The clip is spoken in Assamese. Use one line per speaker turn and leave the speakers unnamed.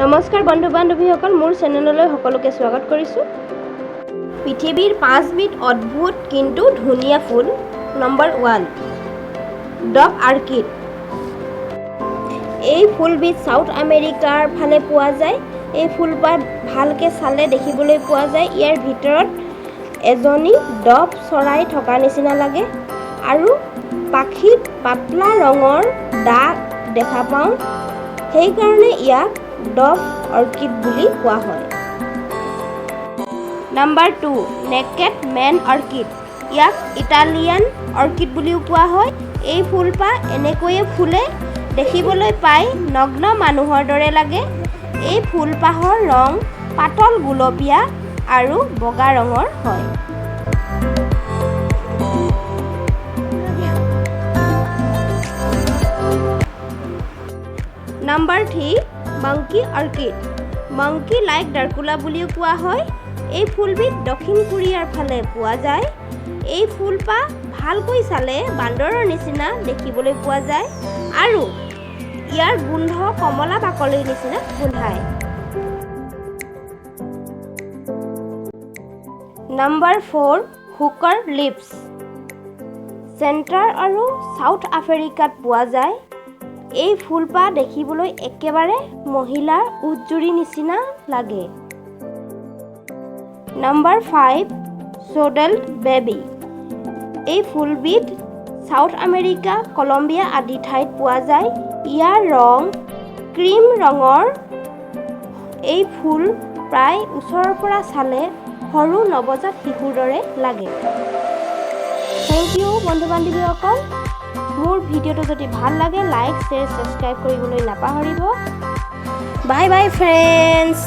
নমস্কাৰ বন্ধু বান্ধৱীসকল, মোৰ চেনেললৈ সকলোকে স্বাগত কৰিছোঁ। পৃথিৱীৰ 5বিধ অদ্ভুত কিন্তু ধুনীয়া ফুল। Number 1, dog orchid. এই ফুলবিধ সাউথ আমেৰিকাৰ ফালে পোৱা যায়। এই ফুলপাহ ভালকৈ চালে দেখিবলৈ পোৱা যায়। ইয়াৰ ভিতৰত এজনী ডভ চৰাই থকাৰ নিচিনা লাগে আৰু পাখিত পাতলা ৰঙৰ দাগ দেখা পাওঁ। সেইকাৰণে ইয়াক ডভ অৰ্কিড বুলি কোৱা হয়। Number 2, naked man orchid. ইয়াক ইটালিয়ান অৰ্কিড বুলিও কোৱা হয়। এই ফুলপাহ এনেকৈয়ে ফুলে, দেখিবলৈ পাই নগ্ন মানুহৰ দৰে লাগে। এই ফুলপাহৰ ৰং পাতল গুলপীয়া আৰু বগা ৰঙৰ হয়। Number 3, monkey orchid. Monkey like Dracula বুলিও কোৱা হয়। এই ফুলবিধ দক্ষিণ কোৰিয়াৰ ফালে পোৱা যায়। এই ফুলপাহ ভালকৈ চালে বান্দৰৰ নিচিনা দেখিবলৈ পোৱা যায় আৰু ইয়াৰ গোন্ধ কমলা বাকলিৰ নিচিনা গোন্ধায়। নম্বৰ 4, হুকাৰ লিপছ। চেণ্ট্ৰাল আৰু সাউথ আফ্ৰিকাত পোৱা যায়। এই ফুলপাহ দেখিবলৈ একেবাৰে মহিলাৰ উটজুৰি নিচিনা লাগে। Number 5, swaddled baby. এই ফুলবিধ সাউথ আমেৰিকা, কলম্বিয়া আদি ঠাইত পোৱা যায়। ইয়াৰ ৰং ক্ৰীম ৰঙৰ। এই ফুল প্ৰায় ওচৰৰ পৰা চালে সৰু নৱজাত শিশুৰ দৰে লাগে। থেংক ইউ বন্ধু বান্ধৱীসকল। মোৰ ভিডিঅ'টো যদি ভাল লাগে লাইক, শ্বেয়াৰ, ছাবস্ক্ৰাইব কৰিবলৈ নাপাহৰিব। Bye bye friends.